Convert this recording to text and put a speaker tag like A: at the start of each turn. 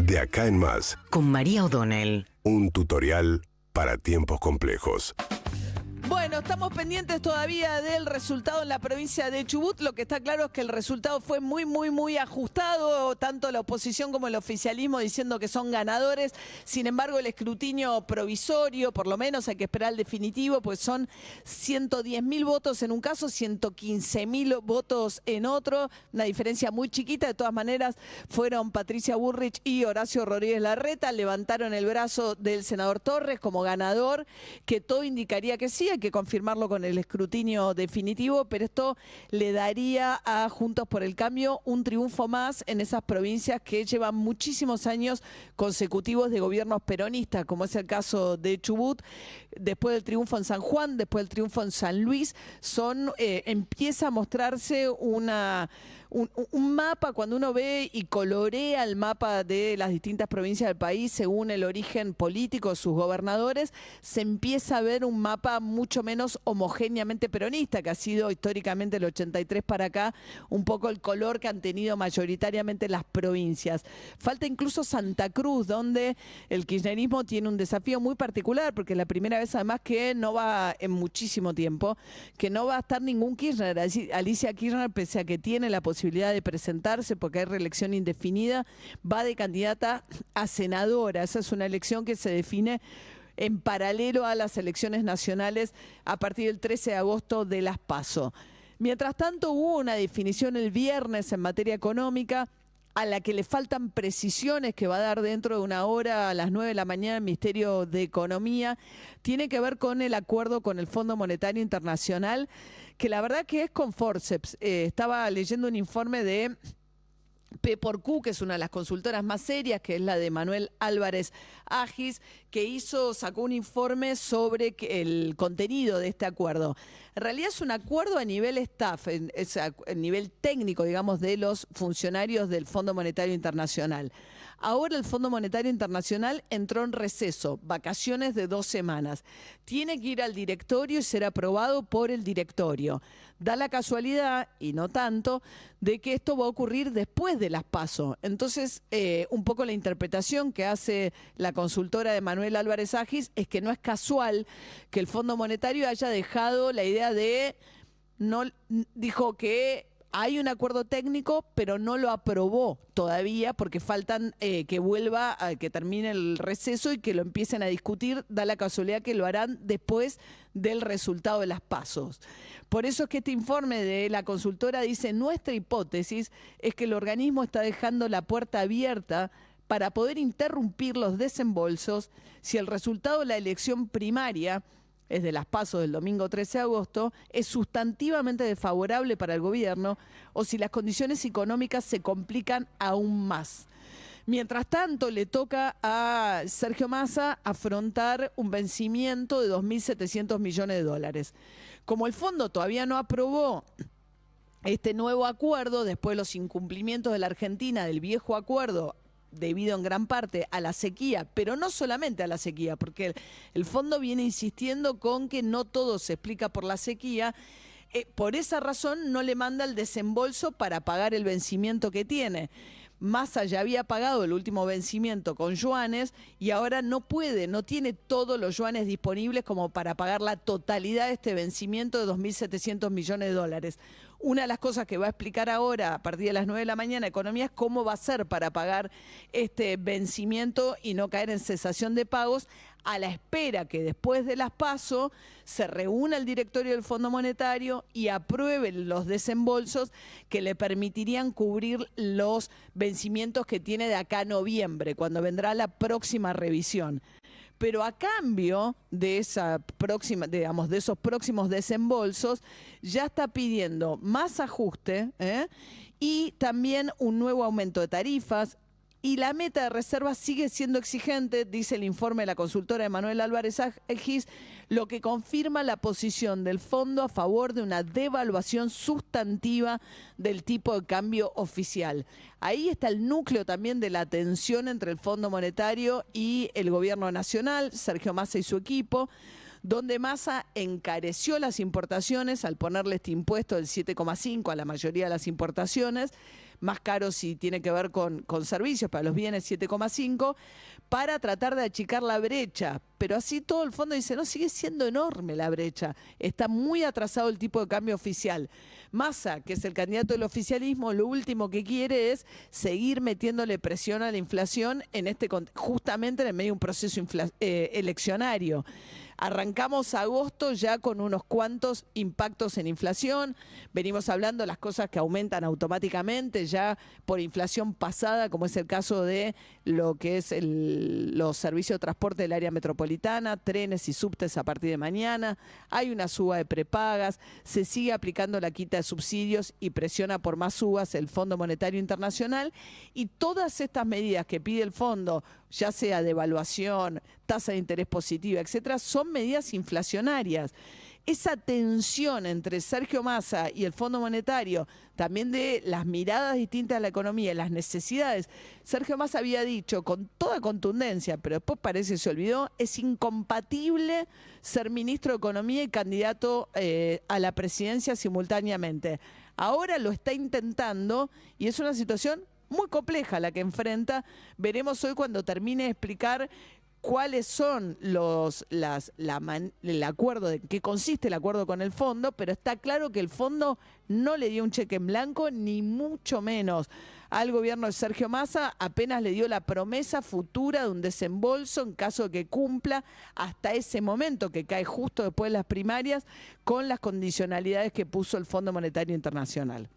A: De acá en más,
B: con María O'Donnell.
A: un tutorial para tiempos complejos.
C: Bueno, estamos pendientes todavía del resultado en la provincia de Chubut. Lo que está claro es que el resultado fue muy ajustado, tanto la oposición como el oficialismo diciendo que son ganadores. Sin embargo, el escrutinio provisorio, por lo menos hay que esperar el definitivo, pues son 110.000 votos en un caso, 115.000 votos en otro. Una diferencia muy chiquita. De todas maneras, fueron Patricia Bullrich y Horacio Rodríguez Larreta. Levantaron el brazo del senador Torres como ganador, que todo indicaría que sí. Hay que confirmarlo con el escrutinio definitivo, pero esto le daría a Juntos por el Cambio un triunfo más en esas provincias que llevan muchísimos años consecutivos de gobiernos peronistas, como es el caso de Chubut. Después del triunfo en San Juan, después del triunfo en San Luis, empieza a mostrarse un mapa. Cuando uno ve y colorea el mapa de las distintas provincias del país según el origen político de sus gobernadores, se empieza a ver un mapa mucho menos homogéneamente peronista, que ha sido históricamente el 83 para acá un poco el color que han tenido mayoritariamente las provincias. Falta incluso Santa Cruz, donde el kirchnerismo tiene un desafío muy particular, porque es la primera vez además que no va en muchísimo tiempo, que no va a estar ningún Kirchner. Alicia Kirchner, pese a que tiene la posibilidad de presentarse porque hay reelección indefinida, va de candidata a senadora. Esa es una elección que se define en paralelo a las elecciones nacionales a partir del 13 de agosto de las PASO. Mientras tanto, hubo una definición el viernes en materia económica a la que le faltan precisiones, que va a dar dentro de una hora a las 9 de la mañana el Ministerio de Economía. Tiene que ver con el acuerdo con el Fondo Monetario Internacional, que la verdad que es con forceps. Estaba leyendo un informe de P4Q, que es una de las consultoras más serias, que es la de Manuel Álvarez Agis, que sacó un informe sobre el contenido de este acuerdo. En realidad es un acuerdo a nivel staff, a nivel técnico, digamos, de los funcionarios del Fondo Monetario Internacional. Ahora el Fondo Monetario Internacional entró en receso, vacaciones de 2 semanas. Tiene que ir al directorio y ser aprobado por el directorio. Da la casualidad, y no tanto, de que esto va a ocurrir después de las PASO. Entonces, un poco la interpretación que hace la consultora de Manuel Álvarez Agis es que no es casual que el Fondo Monetario haya dejado la idea dijo que hay un acuerdo técnico, pero no lo aprobó todavía porque faltan que vuelva, que termine el receso y que lo empiecen a discutir. Da la casualidad que lo harán después del resultado de las PASOs. Por eso es que este informe de la consultora dice: nuestra hipótesis es que el organismo está dejando la puerta abierta para poder interrumpir los desembolsos si el resultado de la elección primaria, es de las PASO del domingo 13 de agosto, es sustantivamente desfavorable para el gobierno o si las condiciones económicas se complican aún más. Mientras tanto, le toca a Sergio Massa afrontar un vencimiento de 2.700 millones de dólares. Como el fondo todavía no aprobó este nuevo acuerdo, después de los incumplimientos de la Argentina del viejo acuerdo, debido en gran parte a la sequía, pero no solamente a la sequía, porque el fondo viene insistiendo con que no todo se explica por la sequía. Por esa razón no le manda el desembolso para pagar el vencimiento que tiene. Massa ya había pagado el último vencimiento con yuanes y ahora no tiene todos los yuanes disponibles como para pagar la totalidad de este vencimiento de 2.700 millones de dólares. Una de las cosas que va a explicar ahora a partir de las 9 de la mañana Economía es cómo va a ser para pagar este vencimiento y no caer en cesación de pagos, a la espera que después de las PASO se reúna el directorio del Fondo Monetario y apruebe los desembolsos que le permitirían cubrir los vencimientos que tiene de acá a noviembre, cuando vendrá la próxima revisión. Pero a cambio de de esos próximos desembolsos, ya está pidiendo más ajuste y también un nuevo aumento de tarifas. Y la meta de reserva sigue siendo exigente, dice el informe de la consultora de Manuel Álvarez Agis, lo que confirma la posición del fondo a favor de una devaluación sustantiva del tipo de cambio oficial. Ahí está el núcleo también de la tensión entre el Fondo Monetario y el Gobierno Nacional, Sergio Massa y su equipo, donde Massa encareció las importaciones al ponerle este impuesto del 7,5 a la mayoría de las importaciones, más caro si tiene que ver con servicios, para los bienes 7,5, para tratar de achicar la brecha. Pero así todo el fondo dice, no, sigue siendo enorme la brecha. Está muy atrasado el tipo de cambio oficial. Massa, que es el candidato del oficialismo, lo último que quiere es seguir metiéndole presión a la inflación justamente en el medio de un proceso eleccionario. Arrancamos agosto ya con unos cuantos impactos en inflación. Venimos hablando de las cosas que aumentan automáticamente ya por inflación pasada, como es el caso de lo que es los servicios de transporte del área metropolitana, trenes y subtes a partir de mañana. Hay una suba de prepagas, se sigue aplicando la quita de subsidios y presiona por más subas el Fondo Monetario Internacional. Y todas estas medidas que pide el fondo, ya sea devaluación, tasa de interés positiva, etcétera, son medidas inflacionarias. Esa tensión entre Sergio Massa y el Fondo Monetario, también de las miradas distintas a la economía y las necesidades, Sergio Massa había dicho con toda contundencia, pero después parece que se olvidó, es incompatible ser ministro de Economía y candidato a la presidencia simultáneamente. Ahora lo está intentando y es una situación muy compleja la que enfrenta. Veremos hoy cuando termine de explicar cuáles son el acuerdo, de qué consiste el acuerdo con el fondo, pero está claro que el fondo no le dio un cheque en blanco, ni mucho menos al gobierno de Sergio Massa, apenas le dio la promesa futura de un desembolso en caso de que cumpla hasta ese momento, que cae justo después de las primarias, con las condicionalidades que puso el Fondo Monetario Internacional.